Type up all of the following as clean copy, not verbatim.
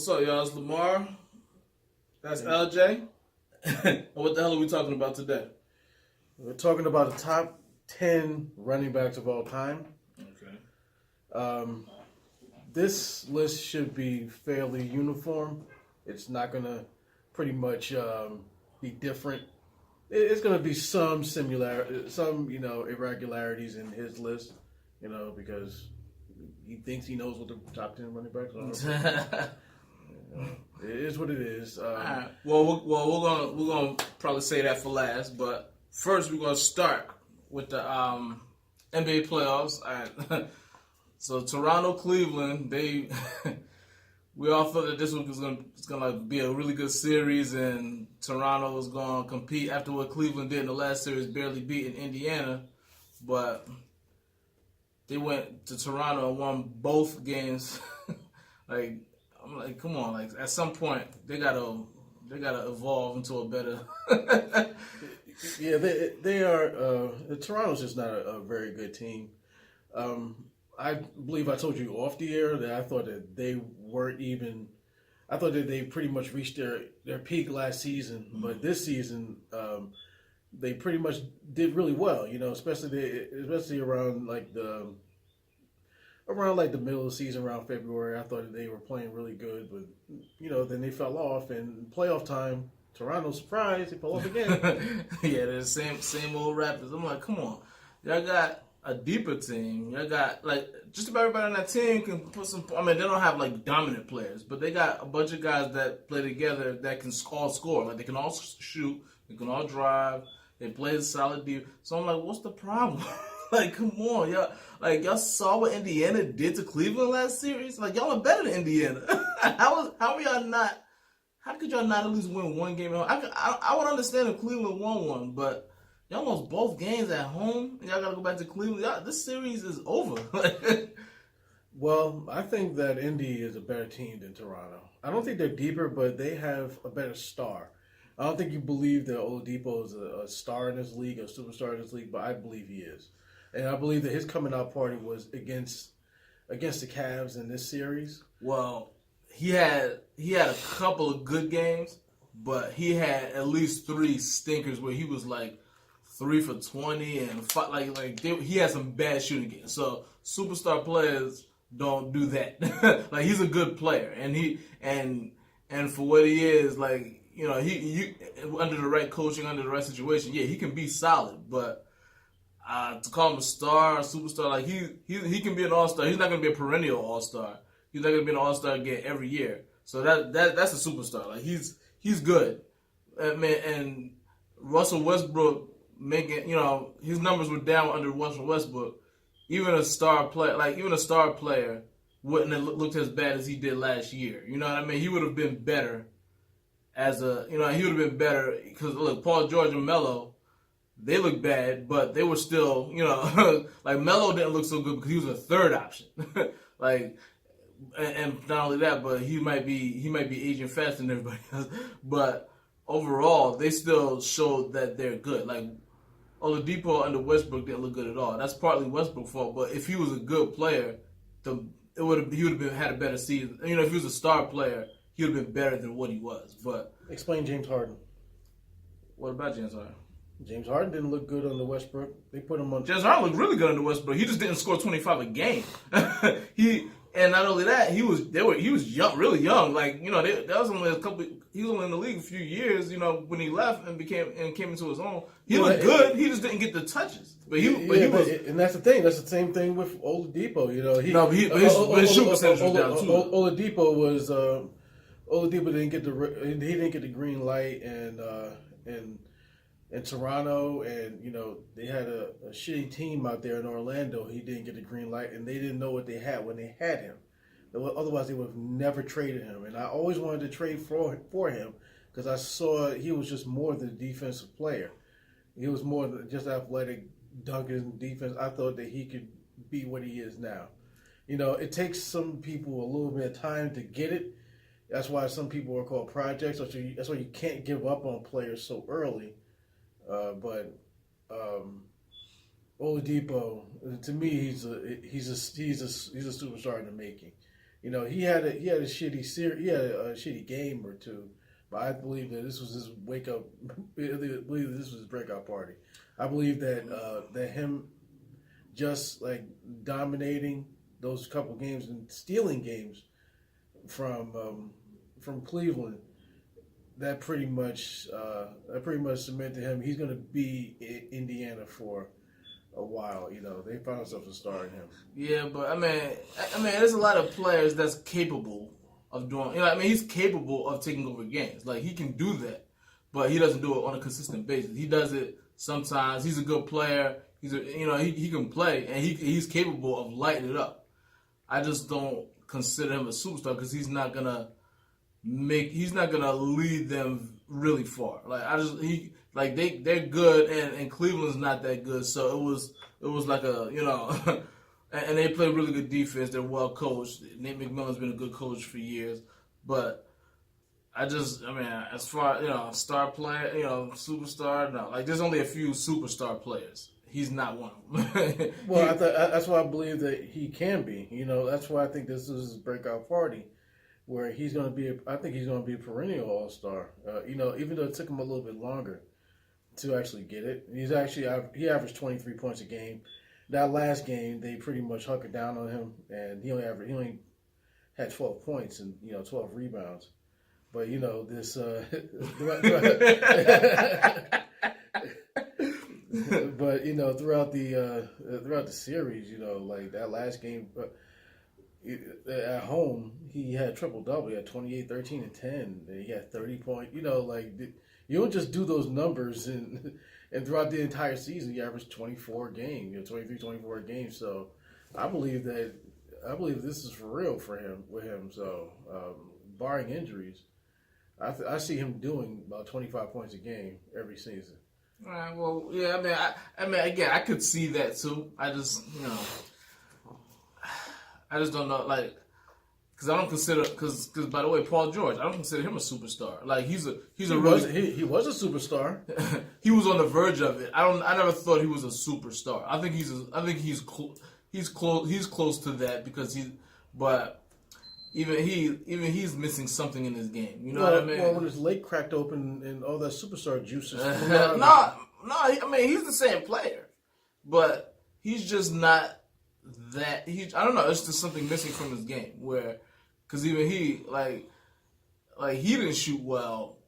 What's up, y'all? It's Lemar. That's LJ. And what the hell are we talking about today? We're talking about the top 10 running backs of all time. Okay. This list should be fairly uniform. It's not going to pretty much be different. It's going to be some irregularities in his list, because he thinks he knows what the top 10 running backs are. It is what it is. All right. Well, we're gonna probably say that for last, but first we're gonna start with the NBA playoffs. All right. So Toronto, Cleveland, we all thought that this was gonna be a really good series, and Toronto was gonna compete after what Cleveland did in the last series, barely beating Indiana, but they went to Toronto and won both games. I'm like, come on! Like, at some point, they gotta evolve into a better. Yeah, they are. Toronto's just not a very good team. I believe I told you off the air that I thought that they weren't even. I thought that they pretty much reached their peak last season, but this season, they pretty much did really well. Especially around the middle of the season, around February. I thought that they were playing really good, but then they fell off. And playoff time, Toronto surprised, they fell off again. Yeah, they're the same old Raptors. I'm like, come on, y'all got a deeper team. Y'all got just about everybody on that team can put some. I mean, they don't have dominant players, but they got a bunch of guys that play together that can all score. Like, they can all shoot, they can all drive, they play a solid deal. So I'm like, what's the problem? Like, come on, y'all saw what Indiana did to Cleveland last series. Like, y'all are better than Indiana. How could y'all not at least win one game at home? I would understand if Cleveland won one, but y'all lost both games at home, and y'all got to go back to Cleveland. This series is over. Well, I think that Indy is a better team than Toronto. I don't think they're deeper, but they have a better star. I don't think you believe that Oladipo is a star in this league, a superstar in this league, but I believe he is. And I believe that his coming out party was against the Cavs in this series. Well, he had a couple of good games, but he had at least 3 stinkers where he was 3 for 20 and he had some bad shooting games. So superstar players don't do that. He's a good player, and for what he is, he under the right coaching, under the right situation, yeah, he can be solid, but. To call him a star, a superstar, he can be an all-star. He's not going to be a perennial all-star. He's not going to be an all-star again every year. So that's a superstar. He's good. And Russell Westbrook making, his numbers were down under Russell Westbrook. Even a star player wouldn't have looked as bad as he did last year. You know what I mean? He would have been better because look, Paul George and Melo. They look bad, but they were still, Melo didn't look so good because he was a third option. And not only that, but he might be aging faster than everybody else. But overall, they still showed that they're good. Oladipo under Westbrook didn't look good at all. That's partly Westbrook's fault. But if he was a good player, he would have had a better season. If he was a star player, he would have been better than what he was. But explain James Harden. What about James Harden? James Harden didn't look good under Westbrook. They put him on. James Harden looked really good under Westbrook. He just didn't score 25 a game. And not only that, he was young, really young. That was only he was only in the league a few years. When he left and came into his own, he looked good. He just didn't get the touches. But he was. And that's the thing. That's the same thing with Oladipo. His shooting percentage was down too. Oladipo didn't get the green light in Toronto, and they had a shitty team out there in Orlando. He didn't get the green light, and they didn't know what they had when they had him. Otherwise, they would have never traded him. And I always wanted to trade for him because I saw he was just more than a defensive player. He was more than just athletic, dunking defense. I thought that he could be what he is now. It takes some people a little bit of time to get it. That's why some people are called projects. That's why you can't give up on players so early. But Oladipo, to me, he's a superstar in the making. He had a shitty he had a shitty game or two, but I believe that this was his wake up. I believe that this was his breakout party. I believe that that him just like dominating those couple games and stealing games from Cleveland, that pretty much cemented him. He's going to be in Indiana for a while. They found themselves a star in him. Yeah, but I mean, there's a lot of players that's capable of doing. He's capable of taking over games. Like, he can do that, but he doesn't do it on a consistent basis. He does it sometimes. He's a good player. He can play, and he's capable of lighting it up. I just don't consider him a superstar because he's not gonna lead them really far. They're good, and Cleveland's not that good. So it was like and they play really good defense. They're well coached. Nate McMillan's been a good coach for years, but as far star player, superstar, no. Like, there's only a few superstar players. He's not one of them. Well, that's why I believe that he can be. That's why I think this is his breakout party, where he's going to be. I think he's going to be a perennial all-star. Even though it took him a little bit longer to actually get it, he averaged 23 points a game. That last game, they pretty much hunkered down on him, and he only had 12 points and 12 rebounds. But this. But throughout the series, like that last game at home, he had triple double. He had 28, 13, and 10. And he had 30 points. You don't just do those numbers and throughout the entire season, he averaged 24 games. 23, 24 games. So I believe this is for real with him. So barring injuries, I see him doing about 25 points a game every season. All right, well, yeah, again, I could see that too. I just don't know, like, because I don't consider, because by the way, Paul George, I don't consider him a superstar. Like, he was a superstar. He was on the verge of it. I never thought he was a superstar. I think he's close to that because but even he's missing something in his game. You know what I mean? Well, when his leg cracked open and all that superstar juices. No. He's the same player, but he's just not that. I don't know. It's just something missing from his game because even he he didn't shoot well,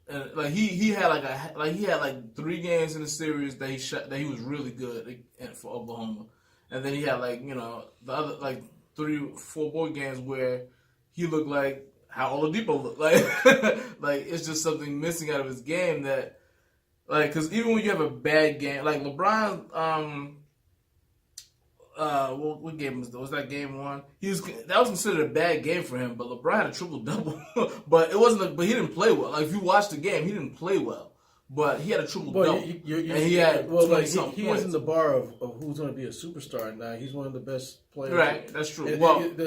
and he had 3 games in the series that he was really good for Oklahoma, and then he had the other 3-4 more games where he looked like how Oladipo looked. Like it's just something missing out of his game that, because even when you have a bad game, like LeBron, what game was that? Game 1? That was considered a bad game for him, but LeBron had a triple double. But it wasn't. But he didn't play well. Like, if you watch the game, he didn't play well. But he had a triple double, and he had 20-something points. He is in the bar of who's going to be a superstar now. He's one of the best players. Right, that's true.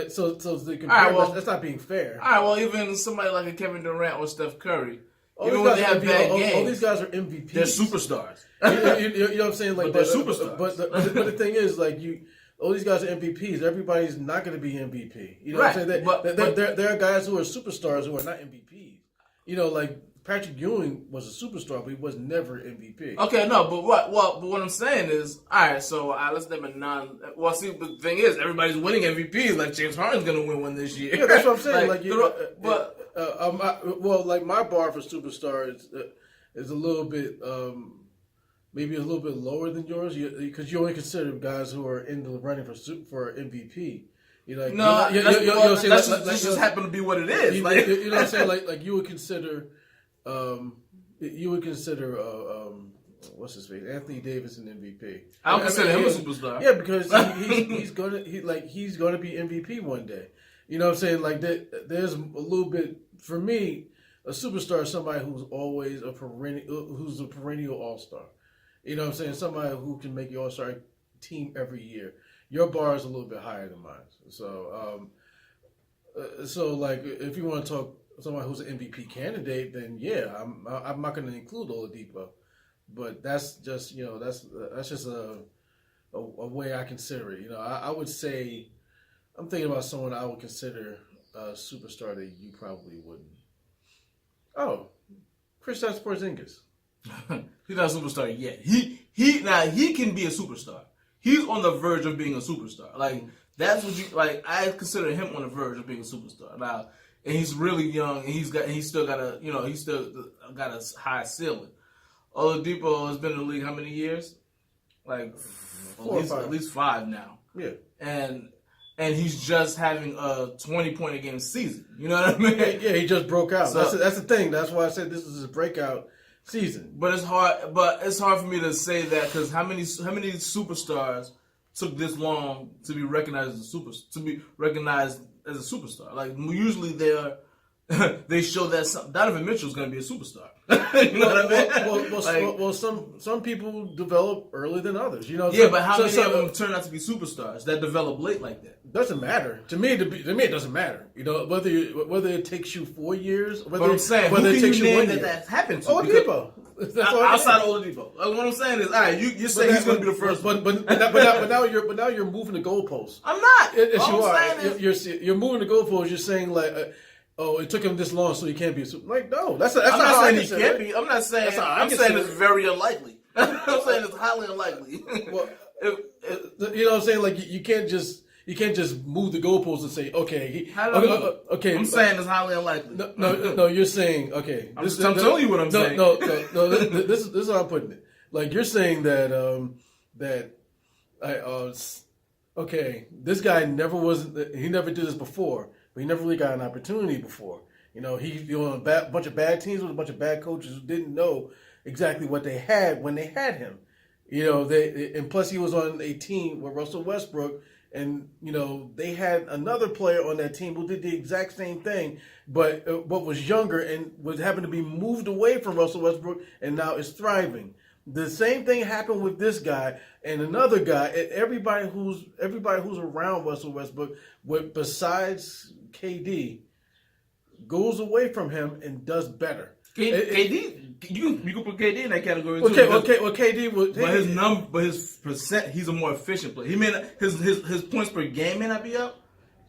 So the comparison, that's not being fair. All right, well, even somebody like a Kevin Durant or Steph Curry, even when they have bad games, all these guys are MVPs. They're superstars. You know what I'm saying? But they're superstars. But the thing is, all these guys are MVPs. Everybody's not going to be MVP. You know what I'm saying? There are guys who are superstars who are not MVPs. Like Patrick Ewing was a superstar, but he was never MVP. Okay, no, but what I'm saying is, all right, so let's name a non. Well, see, but the thing is, everybody's winning MVPs. Like, James Harden's going to win one this year. Yeah, that's what I'm saying. My bar for superstar is a little bit, maybe a little bit lower than yours, because you only consider guys who are in the running for MVP. This just happened to be what it is. You know what I'm saying? Like you would consider. What's his face? Anthony Davis an MVP. I don't consider him a superstar. Yeah, because he's gonna be MVP one day. You know what I'm saying? Like there's a little bit for me. A superstar is somebody who's always a perennial all-star. You know what I'm saying? Somebody who can make your all-star team every year. Your bar is a little bit higher than mine. So if you want to talk someone who's an MVP candidate, then yeah, I'm not going to include Oladipo, but that's just that's just a way I consider it. I would say I'm thinking about someone I would consider a superstar that you probably wouldn't. Oh, Kristaps Porzingis. He's not a superstar yet. He can be a superstar. He's on the verge of being a superstar. Like that's what you like. I consider him on the verge of being a superstar now, and he's really young, and he's still got a high ceiling. Oladipo has been in the league how many years? Like at least 5 now. Yeah, and he's just having a 20-point a game season. You know what I mean? Yeah, he just broke out. So, that's the thing. That's why I said this is his breakout season. But it's hard. But it's hard for me to say that because how many superstars took this long to be recognized as a superstar? Like usually they show that Donovan Mitchell's going to be a superstar. You know what I mean? Well, some people develop earlier than others. You know. Yeah, but how many of them turn out to be superstars that develop late like that? Doesn't matter to me. To me, it doesn't matter. You know, whether it takes you 4 years, but I'm saying, whether it takes you 1 year. That happened to Oladipo. Outside of Oladipo, what I'm saying is, all right, you're saying he's going to be the first. But now you're moving the goalposts. I'm not. Yes, you are. You're moving the goalposts. You're saying like. Oh, it took him this long, so he can't be a super. Like, no, that's I'm not not saying he can't be. I'm not saying. I'm saying it's very unlikely. I'm saying it's highly unlikely. Well, you know what I'm saying? Like, you can't just move the goalposts and say, okay, okay. I'm saying it's highly unlikely. No, you're saying okay. I'm telling you what I'm saying. No. This is how I'm putting it. Like, you're saying that okay, this guy he never did this before. He never really got an opportunity before. You know, he on a bunch of bad teams with a bunch of bad coaches who didn't know exactly what they had when they had him. You know, and plus he was on a team with Russell Westbrook, and you know they had another player on that team who did the exact same thing, but was younger and was having to be moved away from Russell Westbrook, and now is thriving. The same thing happened with this guy and another guy. And everybody who's around Russell Westbrook, besides KD, goes away from him and does better. KD, you can put KD in that category too. Okay. Well, KD was, but his percent, he's a more efficient player. He may not, his points per game may not be up.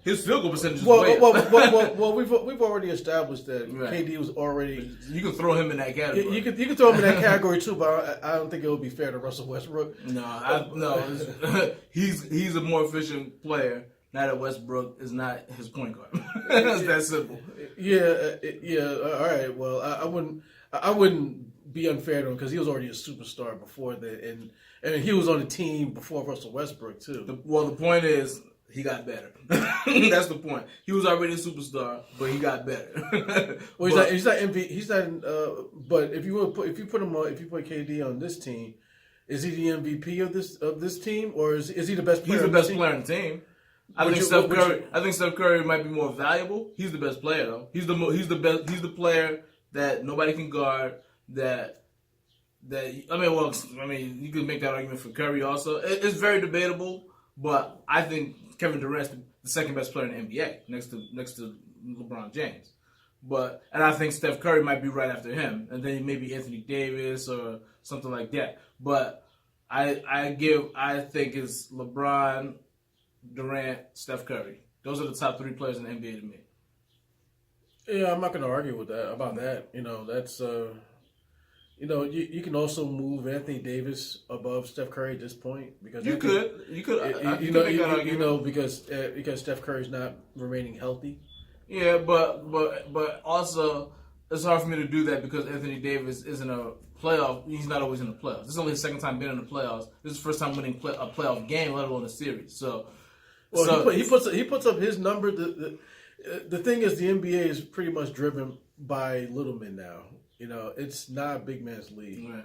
His field goal percentage is way up. Well, we've already established that KD was already. You can throw him in that category. You can throw him in that category too, but I don't think it would be fair to Russell Westbrook. No. He's a more efficient player. Now that Westbrook is not his point guard. It's that simple. Yeah. All right. Well, I wouldn't be unfair to him because he was already a superstar before that, and he was on the team before Russell Westbrook too. The point is. He got better. That's the point. He was already a superstar, but he got better. Well, he's not MVP. He's not. But if you put KD on this team, is he the MVP of this team, or is he the best player? He's the best player on the team. I think Steph Curry might be more valuable. He's the best player though. He's the best. He's the player that nobody can guard. You could make that argument for Curry also. It's very debatable, but I think Kevin Durant's the second best player in the NBA, next to LeBron James. And I think Steph Curry might be right after him, and then maybe Anthony Davis or something like that. But I think it's LeBron, Durant, Steph Curry. Those are the top 3 players in the NBA to me. Yeah, I'm not going to argue about that. You know, that's you can also move Anthony Davis above Steph Curry at this point because because Steph Curry's not remaining healthy. Yeah, but also it's hard for me to do that because Anthony Davis isn't a playoff. He's not always in the playoffs. This is only his second time being in the playoffs. This is the first time winning a playoff game, let alone a series. He puts up his number. The thing is, the NBA is pretty much driven by little men now. You know, it's not a big man's league. Right.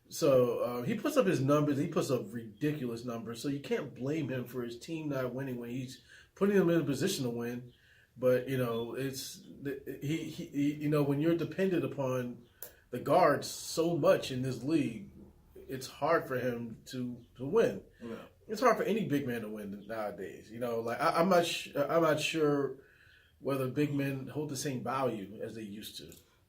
So he puts up his numbers. He puts up ridiculous numbers. So you can't blame him for his team not winning when he's putting them in a position to win. But you know, when you're dependent upon the guards so much in this league, it's hard for him to win. Yeah. It's hard for any big man to win nowadays. You know, like I'm not sure whether big men hold the same value as they used to.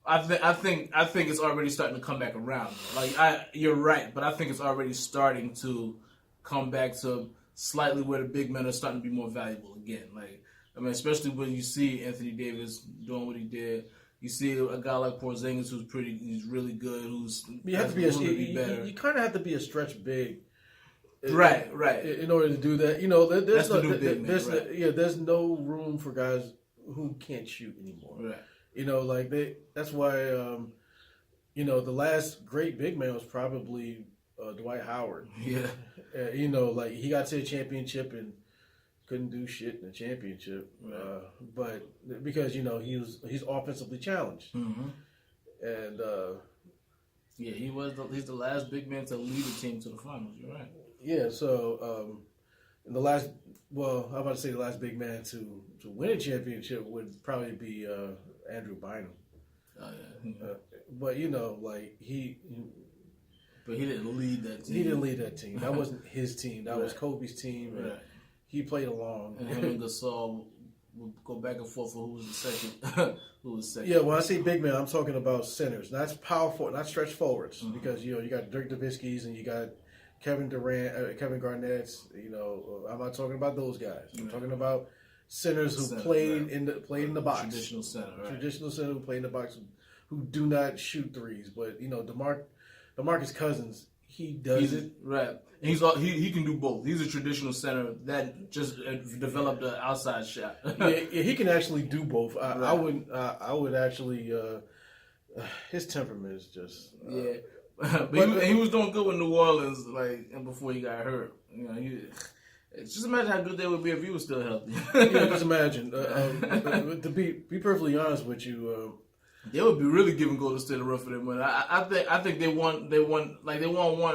I think it's already starting to come back around. Like you're right, but I think it's already starting to come back to slightly where the big men are starting to be more valuable again. Like, I mean, especially when you see Anthony Davis doing what he did. You see a guy like Porzingis he's really good, you have to be better. You kind of have to be a stretch big. Right. In order to do that, there's there's no room for guys who can't shoot anymore. Right. That's why, the last great big man was probably Dwight Howard. Yeah. He got to the championship and couldn't do shit in the championship, right. But because he's offensively challenged, and he's the last big man to lead the team to the finals. You're right. Yeah, so I'm about to say the last big man to win a championship would probably be Andrew Bynum. Oh yeah. But he didn't lead that team. He didn't lead that team. That wasn't his team. That was Kobe's team. And he played along. And him and Gasol would go back and forth for who was the second. Yeah, when I say big man, I'm talking about centers, not power forward, not stretch forwards, because you got Dirk Nowitzki's and you got Kevin Durant, Kevin Garnett's. I'm not talking about those guys. I'm talking about centers who played in the box. Traditional center, right? Traditional center who play in the box, who do not shoot threes. But DeMarcus Cousins, he does it right. And he can do both. He's a traditional center that just developed an outside shot. yeah, he can actually do both. I would actually. His temperament is just. But he was doing good with New Orleans, and before he got hurt. Just imagine how good they would be if he was still healthy. Just imagine. To be perfectly honest with you, they would be really giving Golden State a run for their money. I think they won one. I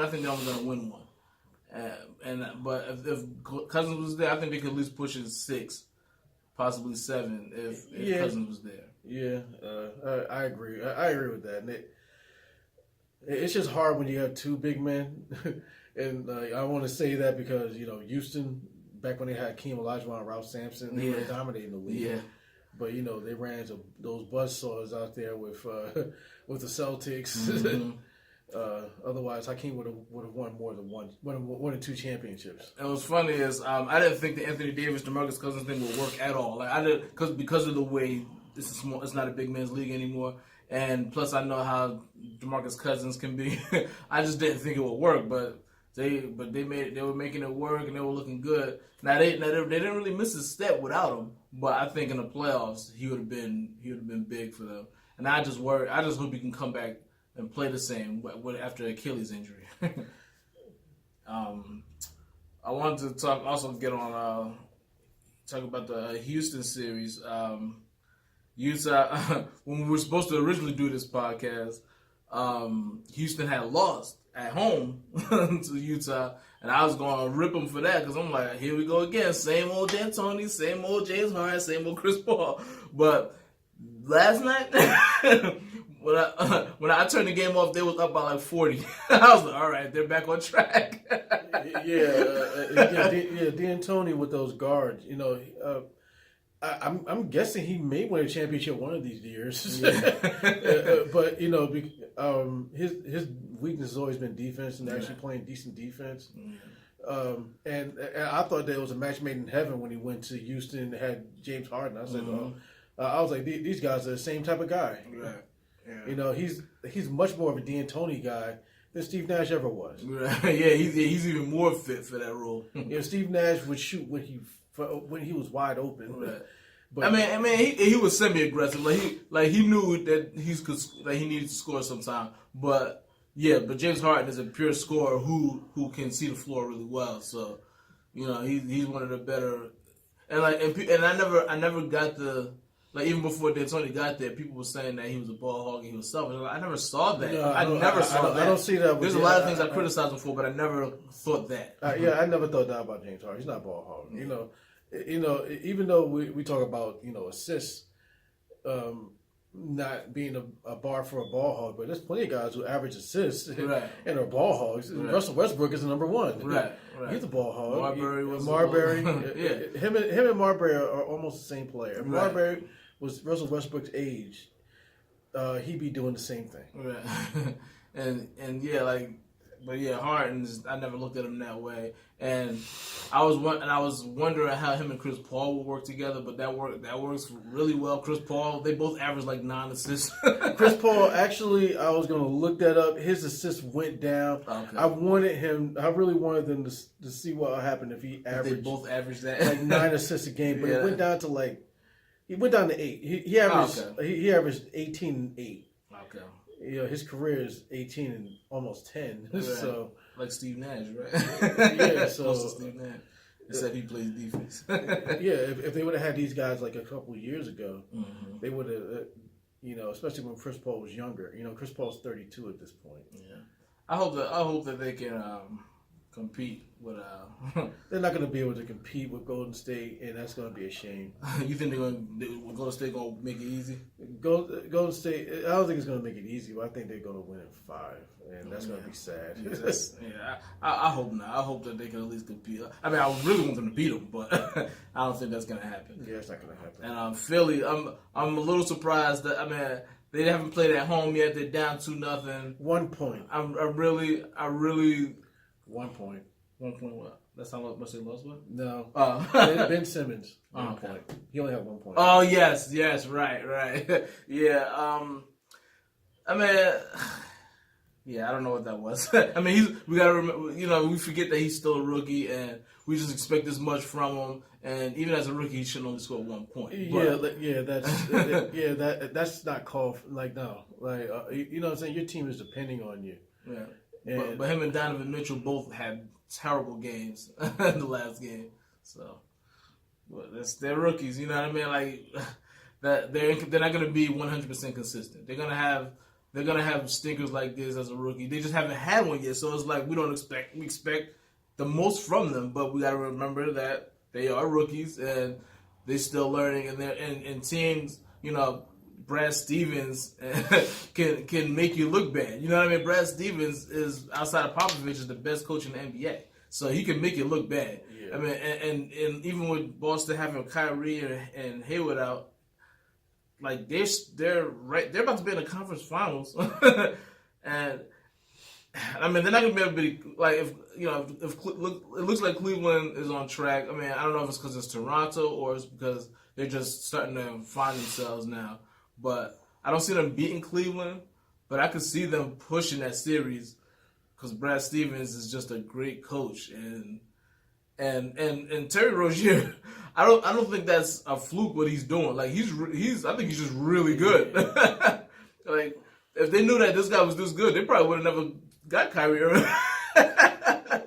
think they were going to win one. But if Cousins was there, I think they could at least push it 6, possibly 7 if Cousins was there. Yeah, I agree. I agree with that. And it's just hard when you have two big men. And I want to say that because, Houston, back when they had Hakeem Olajuwon and Ralph Sampson, they were dominating the league. Yeah. But, they ran those buzzsaws out there with the Celtics. Mm-hmm. Otherwise, Hakeem would have won more than one or 2 championships. And what's funny is I didn't think the Anthony Davis DeMarcus Cousins thing would work at all. Because of the way it's not a big man's league anymore. And plus, I know how DeMarcus Cousins can be. I just didn't think it would work, but they were making it work and they were looking good. Now they didn't really miss a step without him, but I think in the playoffs he would have been big for them. And I just hope he can come back and play the same after Achilles injury. I wanted to talk about the Houston series. Utah, when we were supposed to originally do this podcast, Houston had lost at home to Utah, and I was going to rip them for that because I'm like, here we go again. Same old D'Antoni, same old James Harden, same old Chris Paul. But last night, when I turned the game off, they was up by 40. I was like, all right, they're back on track. D'Antoni with those guards, I'm guessing he may win a championship one of these years. But his weakness has always been defense and actually playing decent defense. And I thought that it was a match made in heaven when he went to Houston and had James Harden. I said, I was like, these guys are the same type of guy. Right. Yeah. He's much more of a D'Antoni guy than Steve Nash ever was. Right. Yeah, he's even more fit for that role. Steve Nash would shoot when he was wide open. Right. But I mean, he was semi-aggressive. He knew that he needed to score sometime. But James Harden is a pure scorer who can see the floor really well. So, he's one of the better. And I never got the. Even before D'Antoni got there, people were saying that he was a ball hog and he was selfish. I never saw that. No, I never saw that. I don't see that. There's a lot of things I criticize him for, but I never thought that. I never thought that about James Harden. He's not a ball hog. Even though we talk about assists, not being a bar for a ball hog, but there's plenty of guys who average assists and are ball hogs. Right. Russell Westbrook is the number one. Right. He's a ball hog. Marbury. Him and Marbury are almost the same player. If right. Marbury was Russell Westbrook's age, he'd be doing the same thing. Right. and But yeah, Harden, I never looked at him that way. And I was wondering how him and Chris Paul would work together, but that works really well. Chris Paul, they both average like 9 assists. Chris Paul, actually, I was going to look that up. His assists went down. Okay. I really wanted them to see what happened if he averaged. They both averaged that. Like 9 assists a game, but it went down to 8. He averaged 18 and 8. Okay. His career is 18 and almost 10. Right. So like Steve Nash, right? Yeah, so close to Steve Nash. Except he plays defense. Yeah, if they would have had these guys like a couple of years ago, they would have, especially when Chris Paul was younger. Chris Paul's 32 at this point. Yeah, I hope that they can compete with. They're not going to be able to compete with Golden State, and that's going to be a shame. You think Golden State going to make it easy? Golden State, I don't think it's going to make it easy, but I think they're going to win in 5, and that's going to be sad. I hope not. I hope that they can at least compete. I mean, I really want them to beat them, but I don't think that's going to happen. Yeah, it's not going to happen. And Philly, I'm a little surprised that they haven't played at home yet. They're down 2-0. 1 point. I really. 1 point. 1 point what? That's how much they lost with? No. Ben Simmons. 1 point. He only had 1 point. Oh, yes, right. Yeah, yeah, I don't know what that was. We got to remember, we forget that he's still a rookie, and we just expect this much from him. And even as a rookie, he shouldn't only score 1 point. That's not called, no. You know what I'm saying? Your team is depending on you. Yeah. But him and Donovan Mitchell both had terrible games in the last game. So, they're rookies. You know what I mean? That they're not going to be 100% consistent. They're gonna have stinkers like this as a rookie. They just haven't had one yet. So it's like we expect the most from them, but we got to remember that they are rookies and they're still learning. And teams, Brad Stevens can make you look bad. You know what I mean? Brad Stevens is, outside of Popovich, is the best coach in the NBA. So he can make you look bad. Yeah. And even with Boston having Kyrie and Hayward out, they're about to be in the conference finals. And they're not gonna be able to be if it looks like Cleveland is on track. I don't know if it's because it's Toronto or it's because they're just starting to find themselves now. But I don't see them beating Cleveland, but I could see them pushing that series because Brad Stevens is just a great coach, and Terry Rozier, I don't think that's a fluke what he's doing. I think he's just really good. If they knew that this guy was this good, they probably would have never got Kyrie Irving.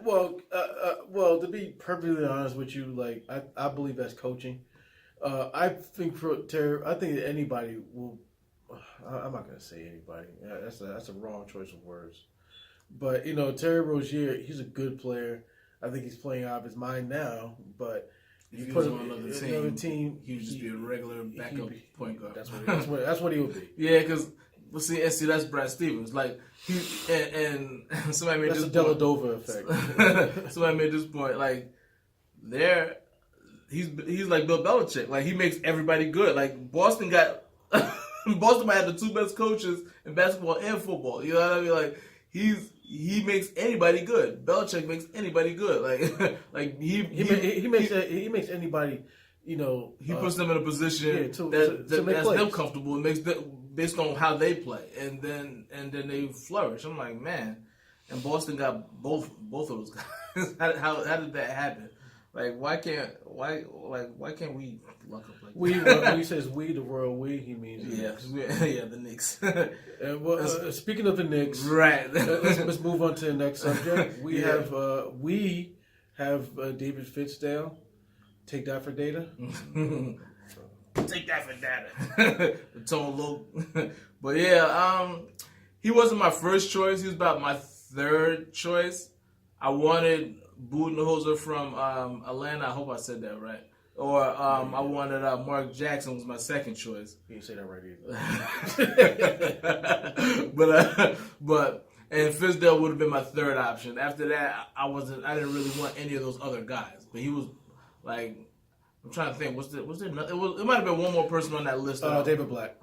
Well, to be perfectly honest with you, I believe that's coaching. I think for Terry, I think that anybody will. I'm not going to say anybody. That's a wrong choice of words. But Terry Rozier, he's a good player. I think he's playing out of his mind now. But if he put him on another team, he would just be a regular backup point guard. That's what he would be. Yeah, because see, that's Brad Stevens. And somebody made that's this a Deladova effect. Somebody made this point. He's like Bill Belichick. He makes everybody good. Boston might have the 2 best coaches in basketball and football. You know what I mean? He makes anybody good. Belichick makes anybody good. He makes anybody. He puts them in a position that's them comfortable. It makes them based on how they play, and then they flourish. I'm like, man, and Boston got both of those guys. How did that happen? Why can't we luck up like that? When he says we, the royal we, he means the Knicks. And speaking of the Knicks, right? let's move on to the next subject. We have David Fitzdale. Take that for data. Take that for data. The tone low. But he wasn't my first choice. He was about my 3rd choice. I wanted Budenholzer from Atlanta. I hope I said that right. Or I wanted Mark Jackson was my 2nd choice. You didn't say that right either. but Fizdale would have been my 3rd option. After that, I didn't really want any of those other guys. But he was I'm trying to think. Was there? It might have been one more person on that list. David Black.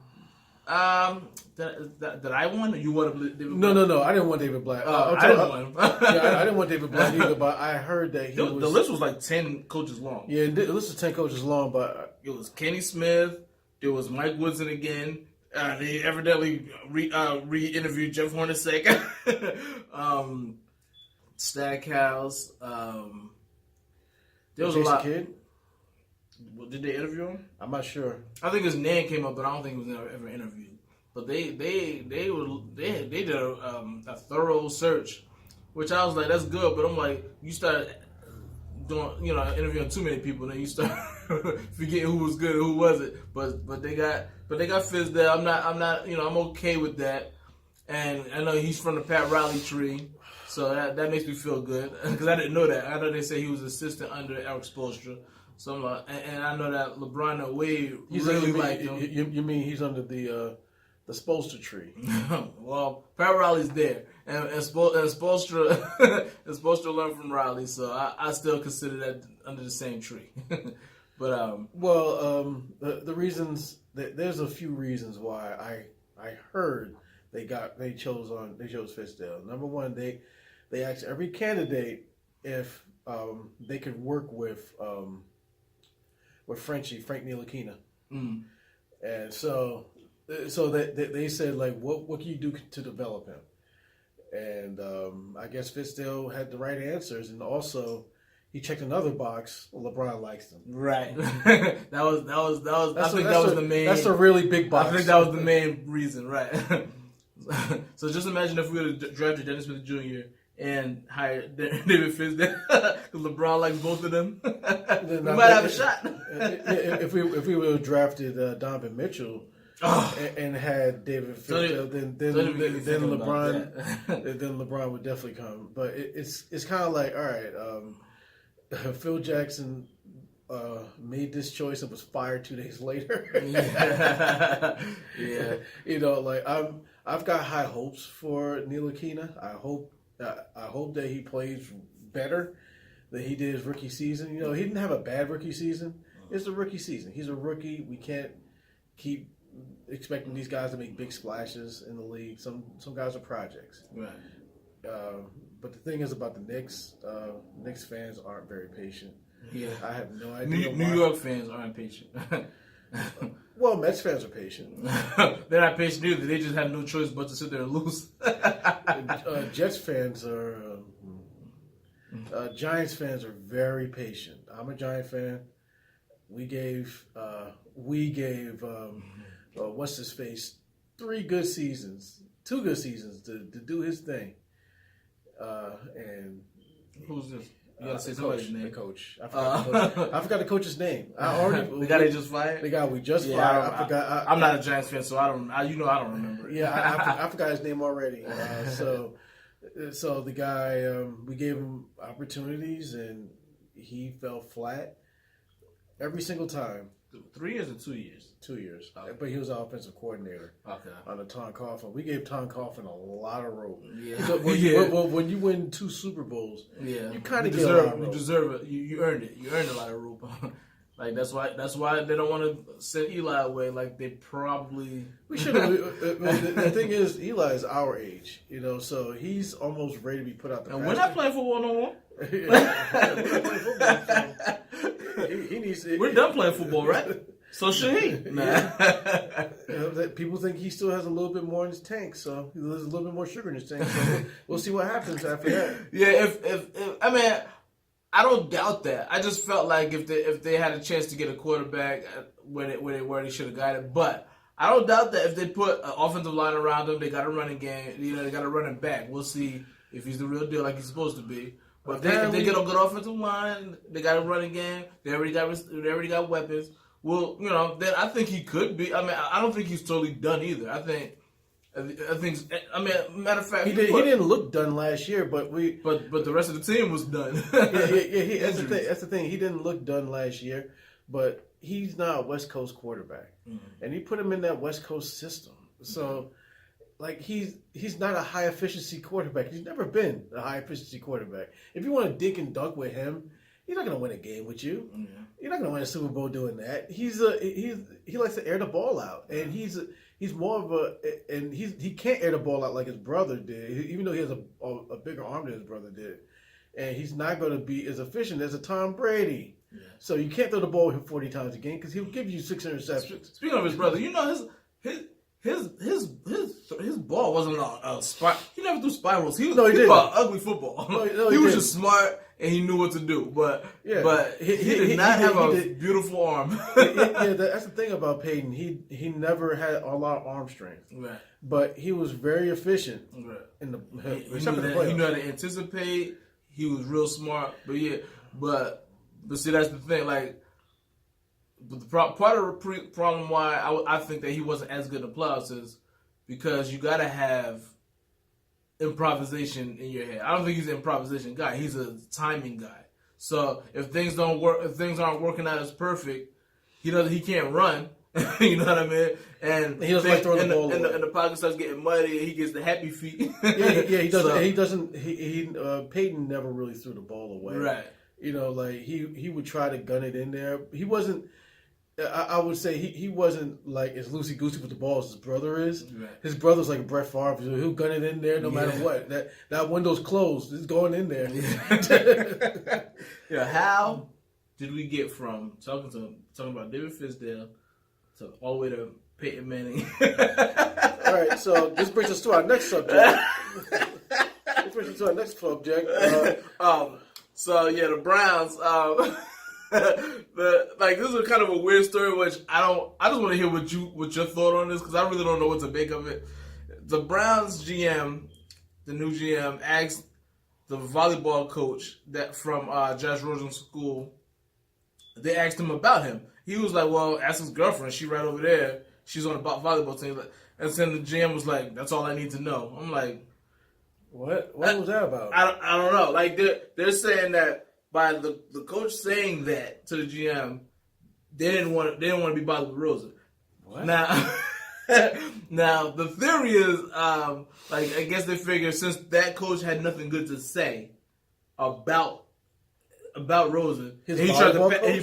That I won? Or you wanted David No, Black? no. I didn't want David Black. I didn't want him. Yeah, I didn't want David Black either, but I heard that he the was... list was like 10 coaches long. Yeah, the list was 10 coaches long, but... It was Kenny Smith. There was Mike Woodson again. They evidently re-interviewed Jeff Hornacek. Stackhouse. There was Jason a lot. Kidd? Well, did they interview him? I'm not sure. I think his name came up, but I don't think he was ever interviewed. But they did a thorough search, which I was like, that's good. But I'm like, you start doing, interviewing too many people, then you start forgetting who was good and who wasn't. But they got Fitz there. I'm not, I'm okay with that. And I know he's from the Pat Riley tree, so that makes me feel good because I didn't know that. I know they say he was assistant under Eric Spoelstra. So I'm like, and I know that LeBron and Wade really like him. You mean he's under the Spoelstra tree? Well, Pat Riley's there, and Spoelstra learned from Riley, so I still consider that under the same tree. But the reasons there's a few reasons why I heard they chose Fizdale. Number one, they asked every candidate if they could work with Frank Ntilikina. And so they said, like, what can you do to develop him? And I guess Fizdale had the right answers, and also he checked another box. LeBron likes him. Right. that was. I think that was the main. That's a really big box. I think that was the main reason, right? So just imagine if we would have drafted Dennis Smith Jr. and hired David Fizdale because LeBron likes both of them. We might have a shot. If we would have drafted Donovan Mitchell and had David Fizdale, then LeBron would definitely come. But it's kind of like, all right, Phil Jackson made this choice and was fired 2 days later. Yeah. I've got high hopes for Ntilikina. I hope that he plays better than he did his rookie season. He didn't have a bad rookie season. It's a rookie season. He's a rookie. We can't keep expecting these guys to make big splashes in the league. Some guys are projects. Right. But the thing is about the Knicks, Knicks fans aren't very patient. Yeah. I have no idea. New York fans aren't patient. Well, Mets fans are patient. They're not patient either. They just have no choice but to sit there and lose. Jets fans are. Giants fans are very patient. I'm a Giant fan. We gave what's his face 2 good seasons to do his thing. And who's this? You gotta say somebody's name. The coach. I forgot the coach's name. The guy they just fired. The guy we just fired. I forgot. I'm not a Giants fan, so I don't remember. Yeah, I forgot his name already. So the guy, we gave him opportunities, and he fell flat every single time. 3 years or 2 years? 2 years. Okay. But he was the offensive coordinator on the Tom Coughlin. We gave Tom Coughlin a lot of rope. Yeah. So when you win 2 Super Bowls, you kind of deserve. You deserve it. You earned it. You earned a lot of rope. Like that's why they don't want to send Eli away. Like they probably we should have. The thing is, Eli is our age, so he's almost ready to be put out the. And we're not playing football no more. He needs to, we're done playing football, right? So should he? Nah. People think he still has a little bit more in his tank, so there's a little bit more sugar in his tank. So we'll see what happens after that. Yeah, if I mean, I don't doubt that. I just felt like if they had a chance to get a quarterback where they should have got it, but I don't doubt that if they put an offensive line around him, they got a running game. They got a running back. We'll see if he's the real deal, like he's supposed to be. But if they get a good offensive line, they got a running game. They already got weapons. Well, then I think he could be. I mean, I don't think he's totally done either. I think. Matter of fact, he didn't look done last year, but the rest of the team was done. Yeah. That's the thing. He didn't look done last year, but he's not a West Coast quarterback, and he put him in that West Coast system. So, like he's not a high efficiency quarterback. He's never been a high efficiency quarterback. If you want to dig and dunk with him, he's not going to win a game with you. You're not going to win a Super Bowl doing that. He likes to air the ball out, and he's he's more of and he can't air the ball out like his brother did, even though he has a bigger arm than his brother did, and he's not going to be as efficient as a Tom Brady. Yeah. So you can't throw the ball 40 times a game because he'll give you 6 interceptions. Speaking of his brother, his ball wasn't a spiral. He never threw spirals. He threw ugly football. No, he was just smart and he knew what to do. But he did not have a beautiful arm. That's the thing about Peyton. He never had a lot of arm strength. Right. But he was very efficient. Right. He knew how to anticipate. He was real smart. But see, that's the thing. Like, part of the problem why I think that he wasn't as good in the playoffs is because you got to have improvisation in your head. I don't think he's an improvisation guy. He's a timing guy. So if things don't work, if things aren't working out as perfect, he can't run. You know what I mean? And he doesn't like throwing the ball away. And the pocket starts getting muddy, and he gets the happy feet. He doesn't. Peyton never really threw the ball away. Right. You know, like he would try to gun it in there. He wasn't. I would say he wasn't like as loosey goosey with the ball as his brother is. Right. His brother's like Brett Favre. So he'll gun it in there no matter what. That window's closed. It's going in there. Yeah. How did we get from talking about David Fisdale to all the way to Peyton Manning? All right. So this brings us to our next subject. The Browns. This is kind of a weird story, which I just want to hear what your thought on this, because I really don't know what to make of it. The Browns GM, the new GM, asked the volleyball coach that from Josh Rosen's school. They asked him about him. He was like, "Well, ask his girlfriend. She right over there. She's on the volleyball team." And then the GM was like, "That's all I need to know." I'm like, "What? What was that about?" I don't know. Like they're saying that. By the coach saying that to the GM, they didn't want to be bothered with Rosen. What? Now the theory is, I guess they figure since that coach had nothing good to say about Rosen, he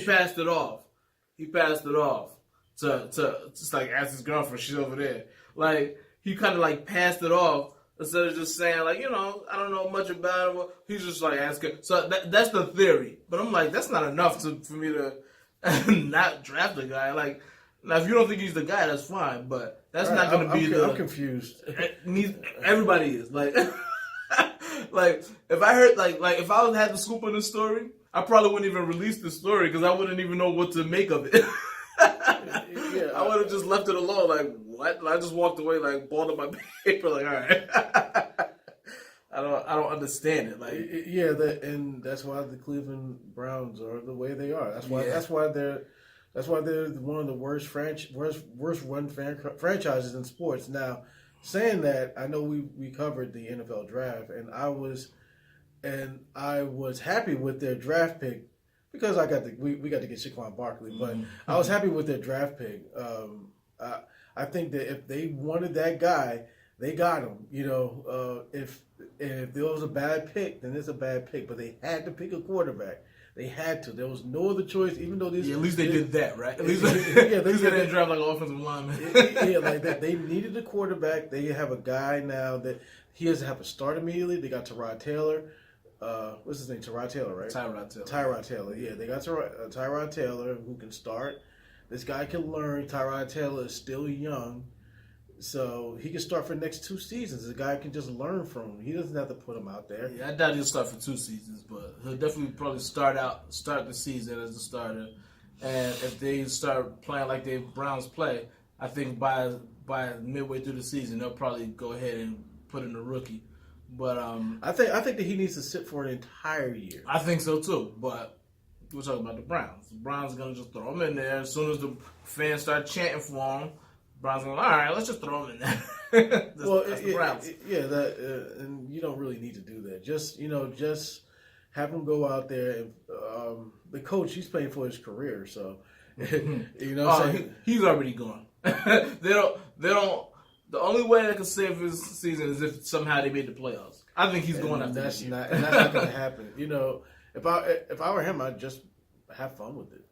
passed it off. He passed it off to just like ask his girlfriend. She's over there. Like he kind of like passed it off. Instead of just saying, like, I don't know much about him. He's just like asking. So that's the theory. But I'm like, that's not enough for me to not draft the guy. Like, now if you don't think he's the guy, that's fine. But that's not going to be I'm confused. Everybody is. Like, like if I heard, like if I had the scoop on this story, I probably wouldn't even release the story because I wouldn't even know what to make of it. I would have just left it alone. Like, what? And I just walked away, like, balled up my paper, like, all right. I don't understand it. Like, and that's why the Cleveland Browns are the way they are. That's why they're one of the worst run franchises in sports. Now, saying that, I know we covered the NFL draft, and I was happy with their draft pick. Because we got to get Saquon Barkley, but I was happy with their draft pick. I think that if they wanted that guy, they got him. If there was a bad pick, then it's a bad pick. But they had to pick a quarterback. They had to. There was no other choice, even though this. Yeah, at least they did that, right? At least they didn't draft like an offensive lineman. Like that. They needed a quarterback. They have a guy now that he doesn't have to start immediately. They got Tyrod Taylor. What's his name? Tyrod Taylor, right? Tyrod Taylor. Yeah, they got Tyrod Taylor who can start. This guy can learn. Tyrod Taylor is still young, so he can start for the next 2 seasons. The guy can just learn from him. He doesn't have to put him out there. Yeah, I doubt he'll start for 2 seasons, but he'll definitely probably start the season as a starter. And if they start playing like the Browns play, I think by midway through the season they'll probably go ahead and put in a rookie. But I think that he needs to sit for an entire year. I think so too. But we're talking about the Browns. The Browns are gonna just throw him in there as soon as the fans start chanting for him. Browns are gonna, all right, let's just throw him in there. That's the Browns. And you don't really need to do that. Just have him go out there. And, the coach, he's playing for his career, so he's already gone. They don't. The only way I can save his season is if somehow they made the playoffs. I think he's going after this year. That's not going to happen. If I were him, I'd have fun with it.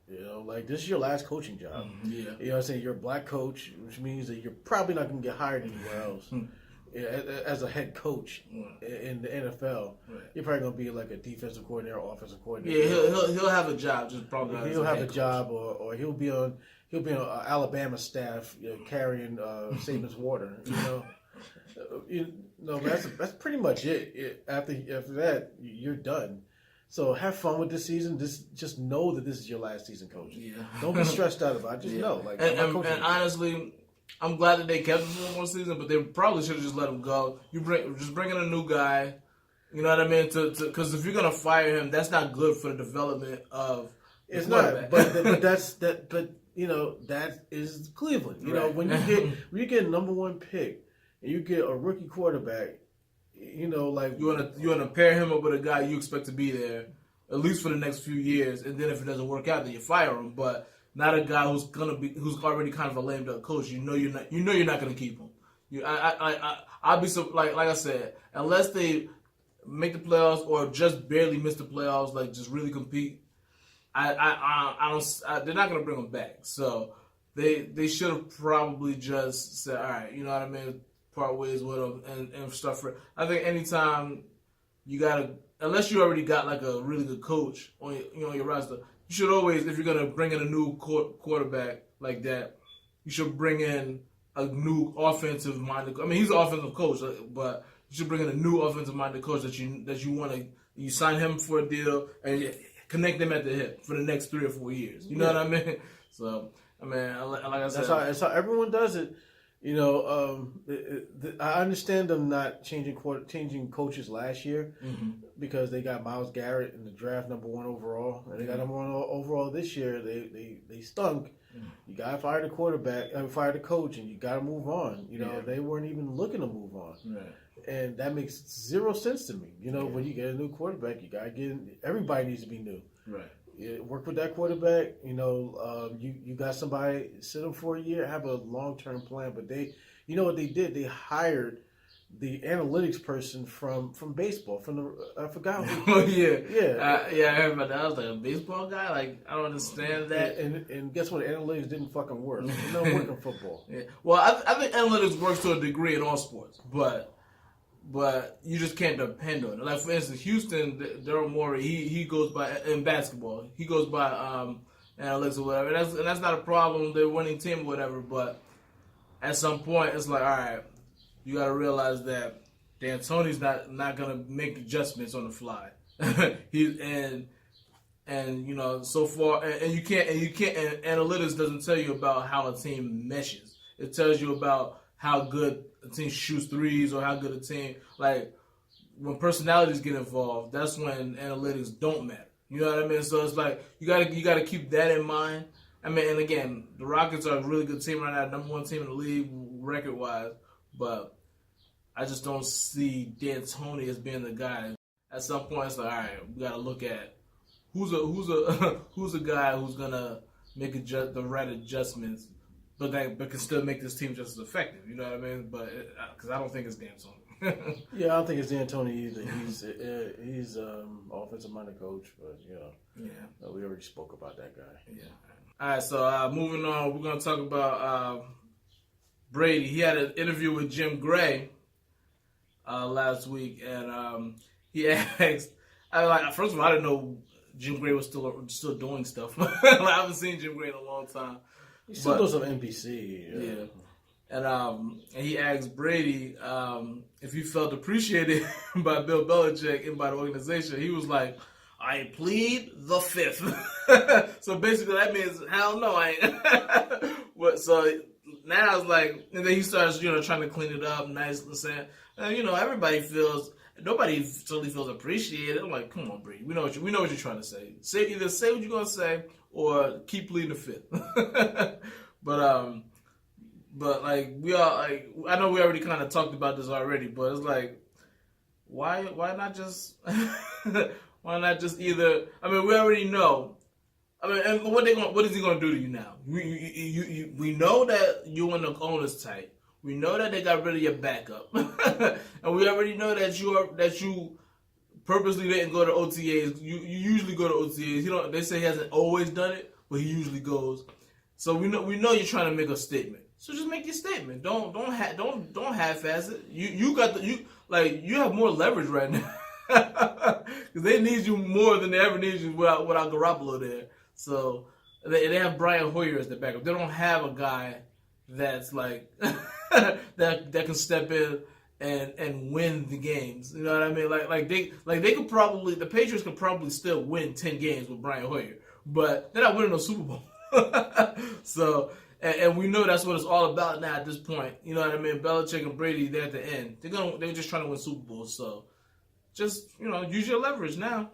Like this is your last coaching job. Yeah. You know what I'm saying? You're a black coach, which means that you're probably not going to get hired anywhere else. As a head coach in the NFL, you're probably going to be like a defensive coordinator, offensive coordinator. Yeah, he'll have a job, just probably not he'll have a coach. job, or he'll be on Alabama staff, carrying Saban's water. That's pretty much it. After that, you're done. So have fun with this season. Just know that this is your last season coaching. Yeah. Don't be stressed out about it. Just know. Like, and honestly, I'm glad that they kept him for one more season, but they probably should have just let him go. Just bring in a new guy. You know what I mean? Because if you're gonna fire him, that's not good for the development of. It's not, but that. But that is Cleveland. When you get a number one pick and you get a rookie quarterback. Like you wanna pair him up with a guy you expect to be there at least for the next few years, and then if it doesn't work out, then you fire him. But not a guy who's already kind of a lame duck coach. You're not gonna keep him. I'll be so like I said, unless they make the playoffs or just barely miss the playoffs, like just really compete. They're not gonna bring him back. So they should have probably just said, all right, you know what I mean. Part ways with them and stuff. I think anytime you gotta, unless you already got like a really good coach on your roster, you should always, if you're gonna bring in a new quarterback like that, you should bring in a new offensive minded. I mean, he's an offensive coach, but you should bring in a new offensive minded coach that you want to. You sign him for a deal and connect them at the hip for the next 3 or 4 years. You know what I mean? So I mean, like I said, that's how everyone does it. I understand them not changing coaches last year because they got Myles Garrett in the draft #1 overall, and they got #1 overall this year. They stunk. You got to fire the quarterback, fire the coach, and you got to move on. They weren't even looking to move on, and that makes zero sense to me. When you get a new quarterback, you got to get everybody needs to be new. Right. Work with that quarterback. You got somebody, sit them for a year, have a long-term plan. But what they did? They hired the analytics person from baseball. I forgot. Oh yeah. I heard about that. I was like, a baseball guy? Like, I don't understand that. And guess what? Analytics didn't fucking work. It don't work in football. Yeah. Well, I think analytics works to a degree in all sports, but you just can't depend on it. Like, for instance, Houston, Daryl Morey, he goes by, in basketball, he goes by analytics or whatever. And that's not a problem. They're a winning team or whatever. But at some point, it's like, all right, you got to realize that D'Antoni's not going to make adjustments on the fly. So far, and you can't, and analytics doesn't tell you about how a team meshes. It tells you about how good a team shoots threes or how good a team, like, when personalities get involved, that's when analytics don't matter. You know what I mean? So it's like, you gotta keep that in mind. I mean, and again, the Rockets are a really good team right now, #1 team in the league record-wise, but I just don't see D'Antoni as being the guy. At some point, it's like, all right, we gotta look at who's a guy who's gonna make the right adjustments, but can still make this team just as effective. You know what I mean? But because I don't think it's D'Antoni. Yeah, I don't think it's D'Antoni either. He's offensive minded coach, but we already spoke about that guy. Yeah. All right, so moving on, we're gonna talk about Brady. He had an interview with Jim Gray last week, and he asked. First of all, I didn't know Jim Gray was still doing stuff. I haven't seen Jim Gray in a long time. He still does on NBC. Yeah. And he asked Brady if he felt appreciated by Bill Belichick and by the organization. He was like, I plead the fifth. So basically that means, hell no, I ain't. So now it's like, and then he starts, trying to clean it up, nice and saying, nobody totally feels appreciated. I'm like, come on, Brady. We know what you're trying to say. Either say what you're gonna say or keep pleading the fifth. But like we all, like, I know we already kind of talked about this already, but it's like, why not just why not just either? I mean, we already know. I mean, and what is he gonna do to you now? We know that you and the owners tight. We know that they got rid of your backup, and we already know that you purposely didn't go to OTAs. You usually go to OTAs. They say he hasn't always done it, but he usually goes. So we know you're trying to make a statement. So just make your statement. Don't half-ass it. You have more leverage right now because they need you more than they ever need you without Garoppolo there. So they have Brian Hoyer as their backup. They don't have a guy that's like that can step in and win the games. You know what I mean? They could probably, the Patriots could probably still win 10 games with Brian Hoyer, but they're not winning no Super Bowl. So, and we know that's what it's all about now at this point. You know what I mean? Belichick and Brady, they're at the end. They're just trying to win Super Bowls. So, just use your leverage now.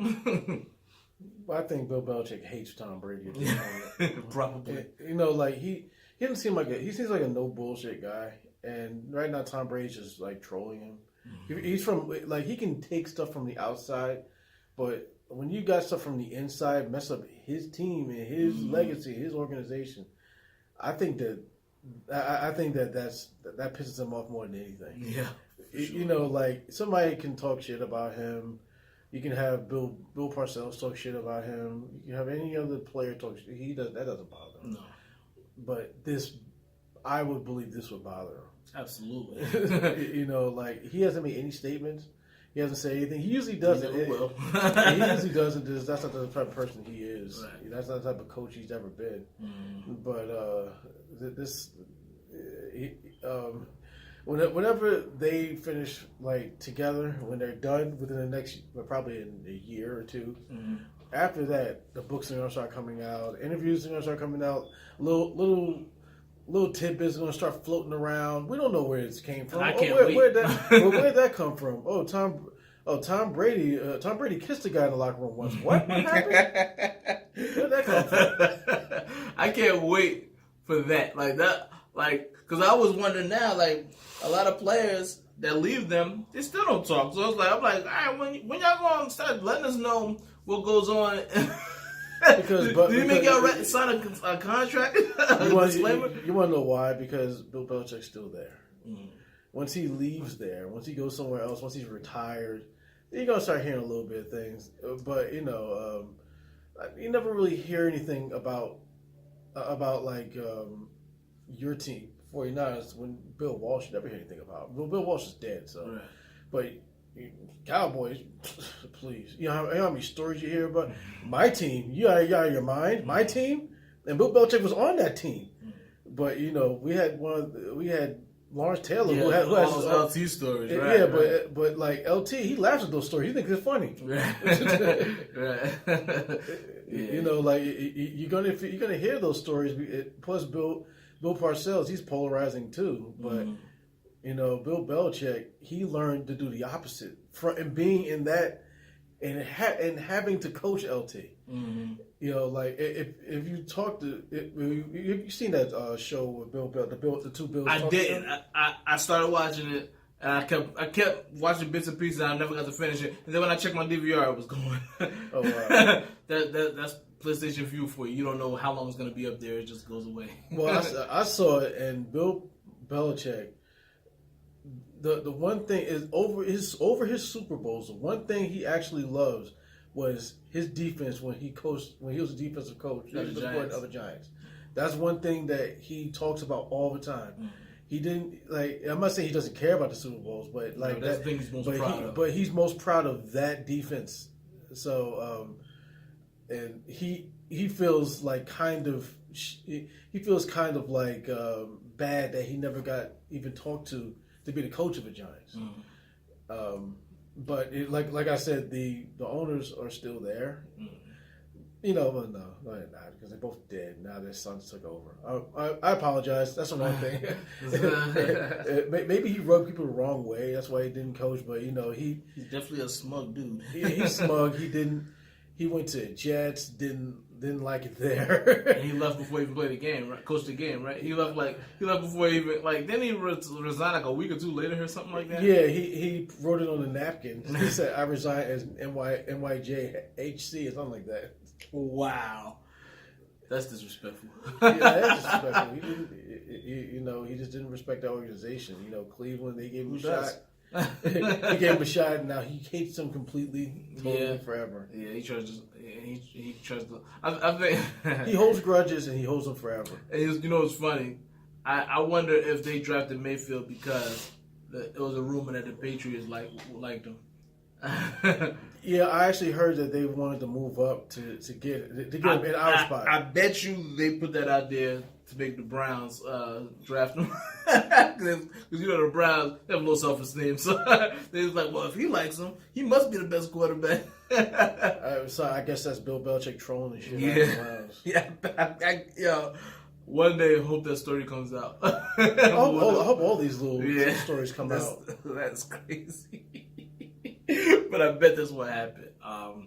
I think Bill Belichick hates Tom Brady at this moment. Probably. He doesn't seem like he seems like a no bullshit guy. And right now, Tom Brady's just like trolling him. Mm-hmm. He's from he can take stuff from the outside, but when you got stuff from the inside, mess up his team and his legacy, his organization. I think that pisses him off more than anything. Yeah, sure. Somebody can talk shit about him. You can have Bill Parcells talk shit about him. You can have any other player talk shit. That doesn't bother him. No, but I would believe this would bother him. Absolutely. He hasn't made any statements. He hasn't said anything. He usually doesn't. He never will. He usually doesn't. That's not the type of person he is. Right. That's not the type of coach he's ever been. Mm. But whenever they finish together, when they're done within the next, probably in a year or two, after that, the books are going to start coming out. Interviews are going to start coming out. Little tidbits are going to start floating around. We don't know where it came from. I can't wait. Where'd that come from? Tom Brady. Tom Brady kissed a guy in the locker room once. What happened? Where'd that come from? I can't wait for that. Because I was wondering now, a lot of players that leave them, they still don't talk. So I'm like, all right, when y'all going to start letting us know what goes on? Do you make y'all sign a contract? You want to know why? Because Bill Belichick's still there. Mm. Once he leaves there, once he goes somewhere else, once he's retired, you're going to start hearing a little bit of things. But, you never really hear anything about your team, 49ers, when Bill Walsh, you never hear anything about. Bill Walsh is dead, so. Right. But Cowboys, please. You know how many stories you hear about my team? You out of your mind? My team? And Bill Belichick was on that team. But we had Lawrence Taylor who has those LT stories, right? Yeah, but LT, he laughs at those stories. He thinks it's funny. Right. Yeah. You're gonna hear those stories. Plus Bill Parcells, he's polarizing too. But Bill Belichick, he learned to do the opposite and being in that and having to coach LT. Mm-hmm. If you talk to, you've seen that show with the two Bills. I didn't. I started watching it and I kept watching bits and pieces. And I never got to finish it. And then when I checked my DVR, it was gone. Oh wow! That's PlayStation View for you. You don't know how long it's going to be up there. It just goes away. Well, I saw it, and Bill Belichick. The one thing is over his Super Bowls. The one thing he actually loves was his defense when he was a defensive coach. Other Giants. That's one thing that he talks about all the time. Mm-hmm. He didn't I'm not saying he doesn't care about the Super Bowls, but that's the thing he's most proud of. But he's most proud of that defense. So and he feels kind of bad that he never got even talked to be the coach of the Giants. Mm. But like I said, the owners are still there. Mm. Well, no, they're not, because they're both dead. Now their sons took over. I apologize. That's the wrong thing. Maybe he rubbed people the wrong way. That's why he didn't coach. But he's definitely a smug dude. He's smug. He went to Jets. Didn't like it there. And he left before he even played the game, right? Coached the game, right? He left before he even didn't he resign a week or two later or something like that? Yeah, he wrote it on a napkin. He said, "I resign as NYJHC" or something like that. Wow, that's disrespectful. Yeah, that's disrespectful. He just didn't respect the organization. Cleveland, they gave him a shot. he gave him a shot, and now he hates him completely, totally, forever. Yeah, he tries to. He tries to. I think he holds grudges, and he holds them forever. And you know what's funny? I wonder if they drafted Mayfield because it was a rumor that the Patriots liked him. Yeah, I actually heard that they wanted to move up to get him in our spot. I bet you they put that out there to make the Browns draft him. Because you know the Browns have low self-esteem. So they was like, well, if he likes him, he must be the best quarterback. So I guess that's Bill Belichick trolling and shit. Yeah. One day, I hope that story comes out. I hope all these little stories come out. That's crazy. But I bet that's what happened. All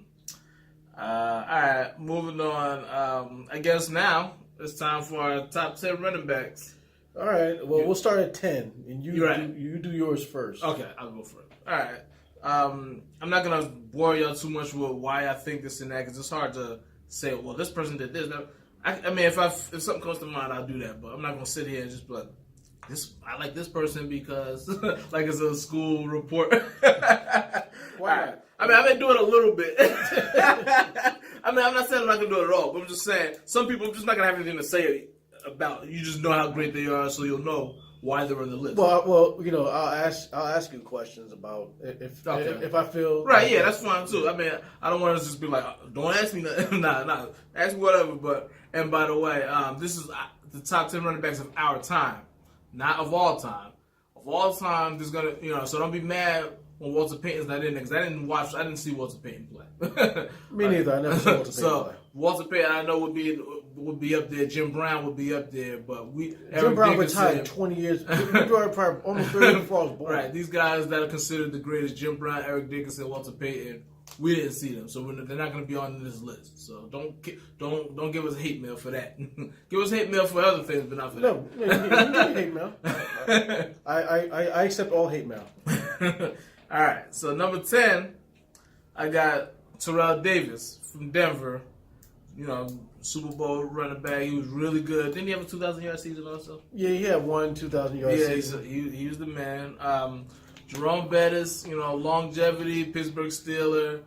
right, moving on. I guess now it's time for our top 10 running backs. All right. Well, we'll start at 10, and you do yours first. Okay, I'll go first. All right. I'm not gonna bore y'all too much with why I think this and that, because it's hard to say. Well, this person did this. I mean, if something comes to mind, I'll do that. But I'm not gonna sit here and just be like, I like this person because like it's a school report. Why not? I mean, I've been doing it a little bit. I mean, I'm not saying I'm not gonna do it at all, but I'm just saying some people are just not gonna have anything to say about. You just know how great they are, so you'll know why they're on the list. Well, you know, I'll ask you questions about if I feel right. Yeah, that's fine too. I mean, I don't want to just be like, don't ask me nothing. Nah, ask me whatever. But and by the way, this is the top 10 running backs of our time, not of all time. Of all time, there's gonna, so don't be mad when Walter Payton's not in there, because I didn't see Walter Payton play. Me neither. I never saw Walter Payton play. Walter Payton, I know would be up there. Jim Brown would be up there, but Jim Brown retired 20 years. Probably almost 30 before I was born. Right, these guys that are considered the greatest, Jim Brown, Eric Dickerson, Walter Payton, we didn't see them, so they're not going to be on this list. So don't give us hate mail for that. Give us hate mail for other things, but not for that. No, you can give me hate mail. I accept all hate mail. All right, so number 10, I got Terrell Davis from Denver. Super Bowl running back. He was really good. Didn't he have a 2,000-yard season also? Yeah, he had one 2,000-yard season. He was the man. Jerome Bettis, longevity, Pittsburgh Steeler,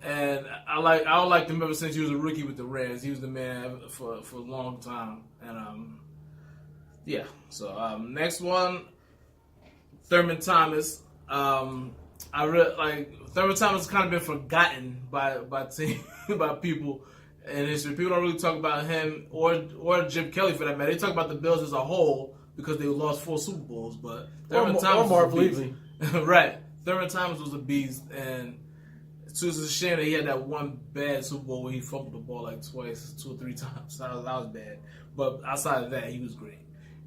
and I liked him ever since he was a rookie with the Reds. He was the man for a long time, and So next one, Thurman Thomas. I really like Thurman Thomas. Has kind of been forgotten by people in history. People don't really talk about him or Jim Kelly for that matter. They talk about the Bills as a whole because they lost 4 Super Bowls, but Thurman Thomas was a beast. Right, Thurman Thomas was a beast, and it's just a shame that he had that one bad Super Bowl where he fumbled the ball like twice, 2 or 3 times. That was bad. But outside of that, he was great.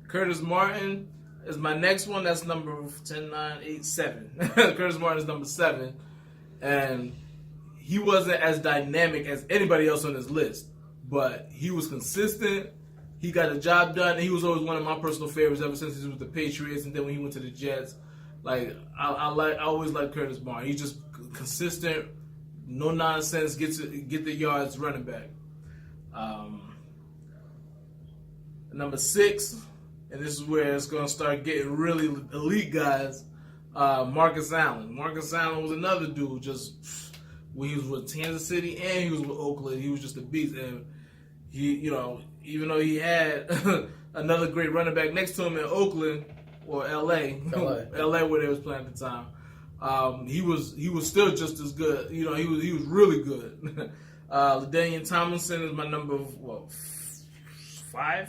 Curtis Martin is my next one. That's number 10, 9, 8, 7. Curtis Martin is number 7. And he wasn't as dynamic as anybody else on this list. But he was consistent. He got the job done. And he was always one of my personal favorites ever since he was with the Patriots. And then when he went to the Jets, I always liked Curtis Martin. He's just consistent, no nonsense, get the yards running back. Number 6. And this is where it's going to start getting really elite guys. Marcus Allen. Marcus Allen was another dude. Just when he was with Kansas City and he was with Oakland, he was just a beast. And he, even though he had another great running back next to him in Oakland or LA where they was playing at the time, he was still just as good. He was really good. LaDainian Tomlinson is my number 5.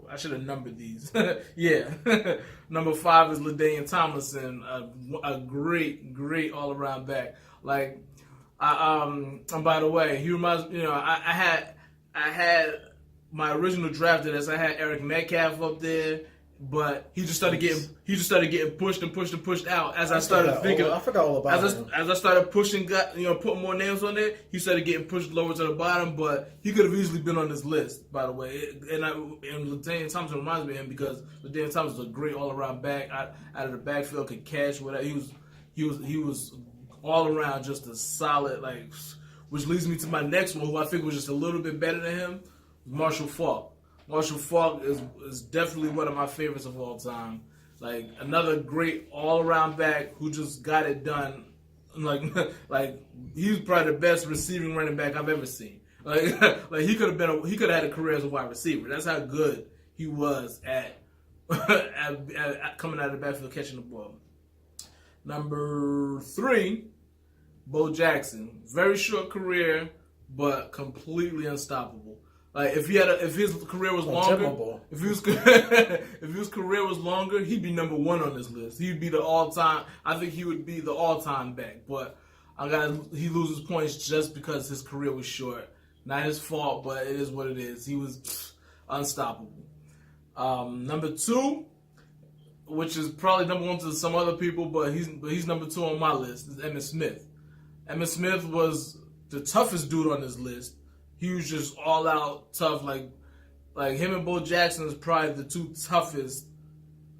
I should have numbered these. Yeah. Number 5 is LaDainian Tomlinson, a great all-around back. And by the way, he reminds I had my original drafted as I had Eric Metcalf up there, but he just started getting pushed out as I started thinking. I forgot all about him. As I started putting more names on there, he started getting pushed lower to the bottom. But he could have easily been on this list, by the way. And LaDainian Thompson reminds me of him because LaDainian Thompson was a great all-around back out of the backfield, could catch whatever. He was all around just a solid, which leads me to my next one, who I think was just a little bit better than him, Marshall Faulk. Marshall Faulk is definitely one of my favorites of all time. Like another great all-around back who just got it done. Like like he's probably the best receiving running back I've ever seen. Like like he could have had a career as a wide receiver. That's how good he was at, at coming out of the backfield catching the ball. Number 3, Bo Jackson. Very short career, but completely unstoppable. Like if his career was longer, if his career was longer, he'd be number 1 on this list. He'd be the all-time. I think he would be the all-time back. But he loses points just because his career was short. Not his fault, but it is what it is. He was unstoppable. Number 2, which is probably number 1 to some other people, but he's number 2 on my list, is Emmitt Smith. Emmitt Smith was the toughest dude on this list. He was just all out tough. Like him and Bo Jackson is probably the 2 toughest.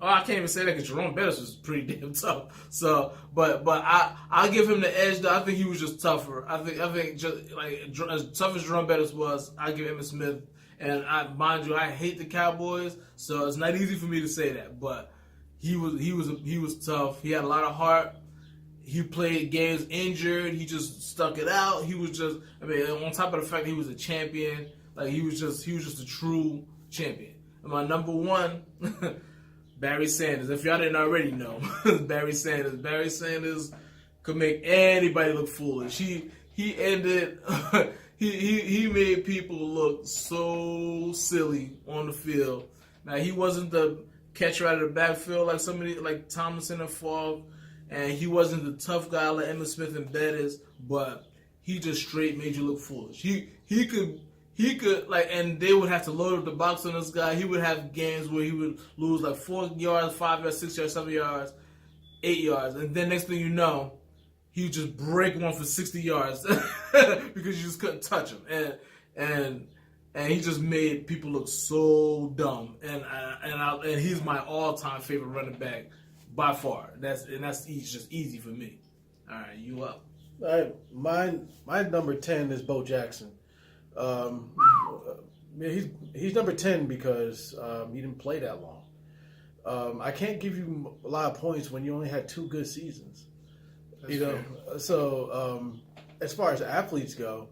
Oh, I can't even say that because Jerome Bettis was pretty damn tough. So, but I give him the edge. Though I think he was just tougher. I think just like as tough as Jerome Bettis was, I give Emmitt Smith. And mind you, I hate the Cowboys, so it's not easy for me to say that. But he was tough. He had a lot of heart. He played games injured. He just stuck it out. He was just, on top of the fact that he was a champion, like he was just a true champion. And my number 1, Barry Sanders. If y'all didn't already know, Barry Sanders. Barry Sanders could make anybody look foolish. He ended. He made people look so silly on the field. Now he wasn't the catcher out of the backfield like somebody like Thomason and Falk. And he wasn't the tough guy like Emmitt Smith and Bettis, but he just straight made you look foolish. He could like, and they would have to load up the box on this guy. He would have games where he would lose like 4 yards, 5 yards, 6 yards, 7 yards, 8 yards, and then next thing you know, he would just break one for 60 yards because you just couldn't touch him, and he just made people look so dumb. And he's my all-time favorite running back. By far, that's just easy for me. All right, you up? All right, my number 10 is Bo Jackson. He's number 10 because he didn't play that long. I can't give you a lot of points when you only had 2 good seasons. That's fair. So as far as athletes go,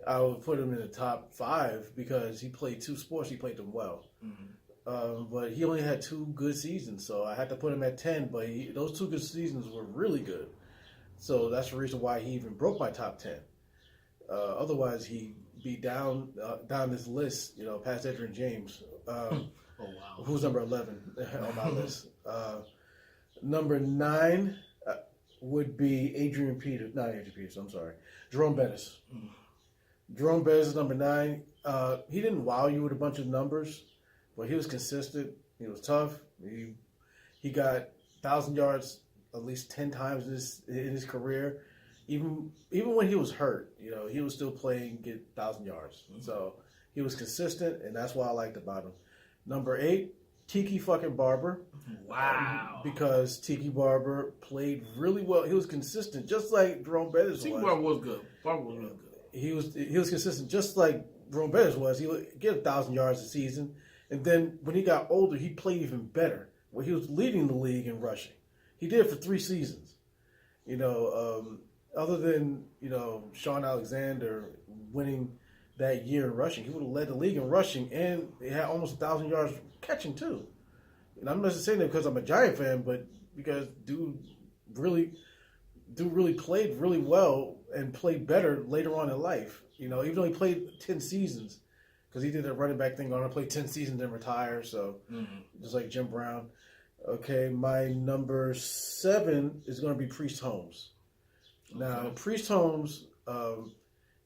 I would put him in the top 5 because he played 2 sports. He played them well. Mm-hmm. But he only had 2 good seasons, so I had to put him at 10. But those 2 good seasons were really good, so that's the reason why he even broke my top 10. Otherwise, he'd be down this list, past Edgerrin James. Oh wow! Who's number 11 on my list? Number 9 would be I'm sorry, Jerome Bettis. Jerome Bettis is number 9. He didn't wow you with a bunch of numbers. But he was consistent. He was tough. He got 1,000 yards at least 10 times in his career. Even when he was hurt, he was still playing, get 1,000 yards. Mm-hmm. So he was consistent, and that's why I liked about him. Number 8, Tiki fucking Barber. Wow. Because Tiki Barber played really well. He was consistent, just like Jerome Bettis was. Tiki Barber was good. Barber was really good. He was consistent, just like Jerome Bettis was. He would get 1,000 yards a season. And then when he got older, he played even better. Where he was leading the league in rushing. He did it for 3 seasons. Other than Sean Alexander winning that year in rushing, he would have led the league in rushing, and he had almost 1,000 yards catching too. And I'm not just saying that because I'm a Giant fan, but because dude really played really well and played better later on in life. Even though he played 10 seasons. Because he did a running back thing, going to play 10 seasons and retire, so just like Jim Brown. Okay, my number 7 is going to be Priest Holmes. Okay. Now, Priest Holmes,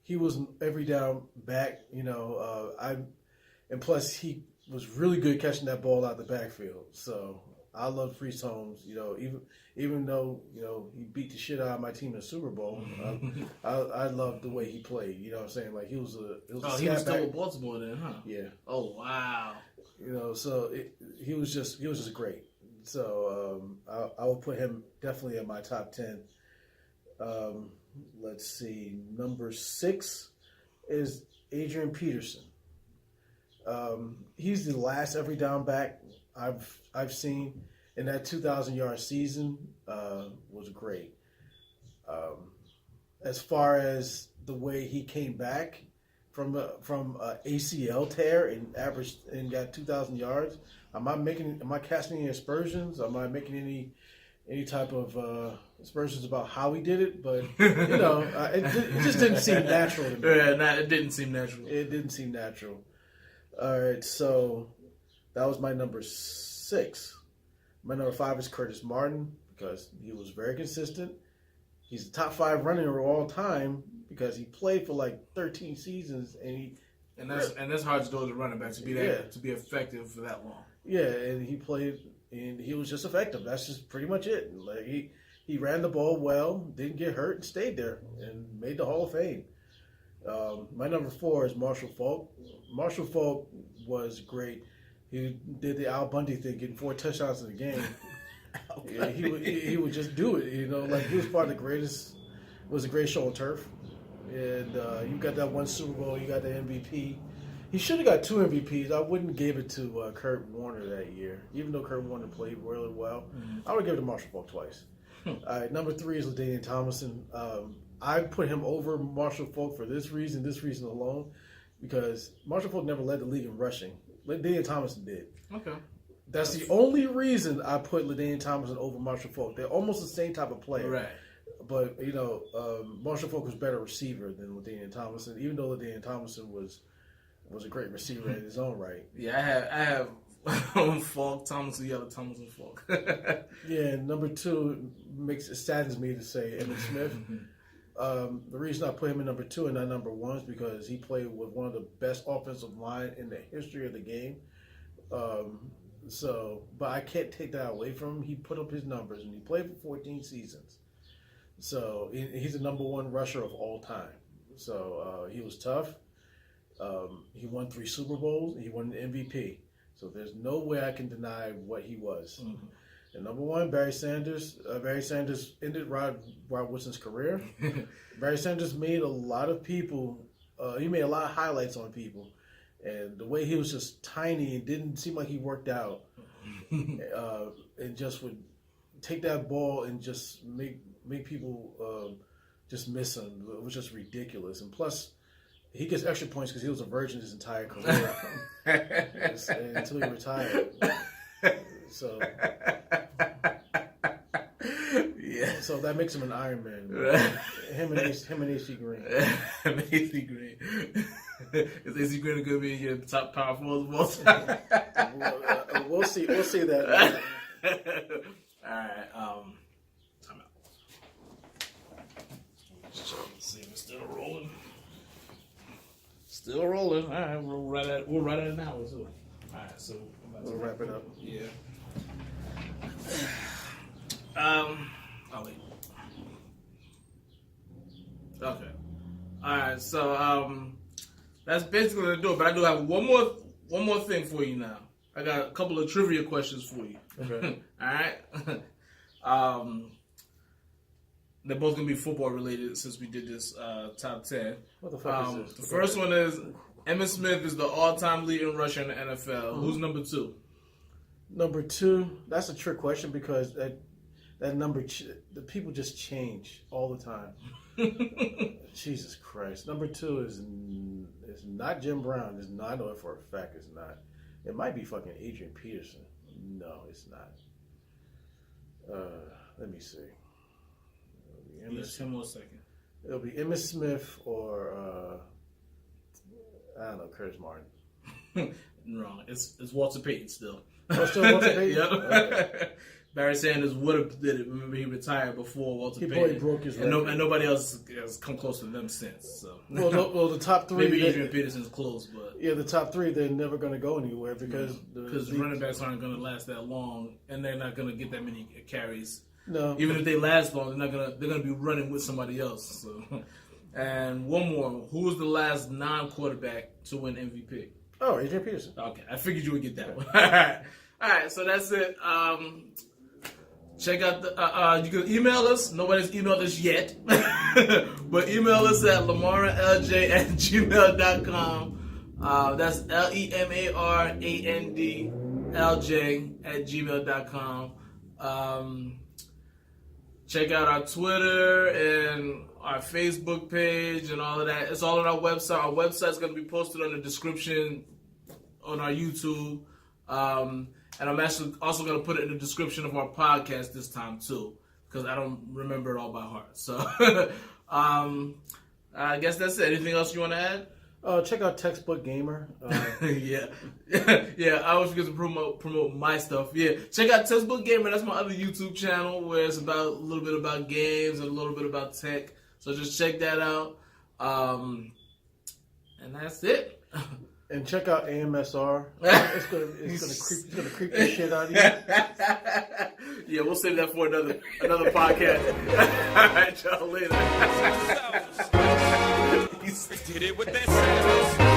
he was every down back, and plus he was really good catching that ball out the backfield. So I love Priest Holmes. Even though he beat the shit out of my team in the Super Bowl, I loved the way he played. You know what I'm saying? Like he was he was still with Baltimore then, huh? Yeah. Oh wow. So he was just great. So I will put him definitely in my top 10. Let's see. Number 6 is Adrian Peterson. He's the last every down back I've seen. in that 2,000-yard season was great. As far as the way he came back from ACL tear and got 2,000 yards, am I casting any aspersions? Am I making any type of aspersions about how he did it? But it just didn't seem natural to me. Yeah, it didn't seem natural. It didn't seem natural. All right, so that was my number 6. My number 5 is Curtis Martin because he was very consistent. He's the top 5 running of all time because he played for like 13 seasons and that's hard to do as a running back to be effective for that long. Yeah, and he played and he was just effective. That's just pretty much it. Like he ran the ball well, didn't get hurt, and stayed there and made the Hall of Fame. My number 4 is Marshall Faulk. Marshall Faulk was great. He did the Al Bundy thing, getting 4 touchdowns in the game. Yeah, he would just do it, like he was part of the greatest. It was a great show on turf, and you got that one Super Bowl, you got the MVP. He should have got 2 MVPs. I wouldn't give it to Kurt Warner that year, even though Kurt Warner played really well. Mm-hmm. I would give it to Marshall Faulk twice. All right, number 3 is LaDainian Tomlinson. I put him over Marshall Faulk for this reason alone, because Marshall Faulk never led the league in rushing. LaDainian Tomlinson did. Okay. That's the only reason I put LaDainian Tomlinson over Marshall Faulk. They're almost the same type of player. Right. But, Marshall Faulk was a better receiver than LaDainian Tomlinson, even though LaDainian Tomlinson was a great receiver in his own right. Yeah, I have Faulk, Tomlinson, Tomlinson, Faulk. Yeah, and number 2 it saddens me to say Emmitt Smith. The reason I put him in number 2 and not number 1 is because he played with one of the best offensive line in the history of the game. But I can't take that away from him. He put up his numbers, and he played for 14 seasons. So he's the number 1 rusher of all time. So he was tough. He won 3 Super Bowls. He won an MVP. So there's no way I can deny what he was. Mm-hmm. And number 1, Barry Sanders. Barry Sanders ended Rod Woodson's career. Barry Sanders made a lot of people. He made a lot of highlights on people. And the way he was just tiny and didn't seem like he worked out, and just would take that ball and just make people just miss him. It was just ridiculous. And plus, he gets extra points because he was a virgin his entire career until he retired. So, yeah. So that makes him an Iron Man. Him and AC Green. AC Green. Is AC Green going to be your top power forward of all time? We'll see. We'll see that. All right. Time out. Let's see if it's still rolling. Still rolling. All right. We're right at an hour too. All right. So we'll wrap it up. Yeah. I'll wait. Okay. All right. So that's basically gonna do it. But I do have one more thing for you now. I got a couple of trivia questions for you. Okay. All right. They're both gonna be football related since we did this top 10. What the fuck is this? The first one is Emmitt Smith is the all-time leading rusher in the NFL. Mm-hmm. Who's number 2? Number 2. That's a trick question because that number, the people just change all the time. Jesus Christ. Number 2 is not Jim Brown. I know it for a fact it's not. It might be fucking Adrian Peterson. No, it's not. Let me see. Just 10 more seconds. It'll be Emmitt Smith or I don't know, Curtis Martin. Wrong. It's Walter Payton still. Oh, still Walter Payton? Yep. Okay. Barry Sanders would have did it. Remember, he retired before Walter Payton. He broke his record. And nobody else has come close to them since. So. Well, the top 3. Maybe Adrian Peterson's close, but yeah, the top 3 they're never going to go anywhere because the running backs aren't going to last that long, and they're not going to get that many carries. No, even if they last long, they're gonna be running with somebody else. So. And one more: who was the last non-quarterback to win MVP? Oh, Adrian Peterson. Okay, I figured you would get that one. All right, so that's it. Check out the. You can email us. Nobody's emailed us yet, but email us at lemarandlj@gmail.com. That's LEMARANDLJ@gmail.com. Check out our Twitter and our Facebook page and all of that. It's all on our website. Our website's going to be posted on the description on our YouTube. And I'm actually also going to put it in the description of our podcast this time, too, because I don't remember it all by heart. So I guess that's it. Anything else you want to add? Check out Textbook Gamer. Yeah. I always forget to promote my stuff. Yeah, check out Textbook Gamer. That's my other YouTube channel where it's about a little bit about games and a little bit about tech. So just check that out. And that's it. And check out AMSR. It's gonna creep the shit out of you. Yeah, we'll save that for another podcast. All right, y'all later. Did it with that sound.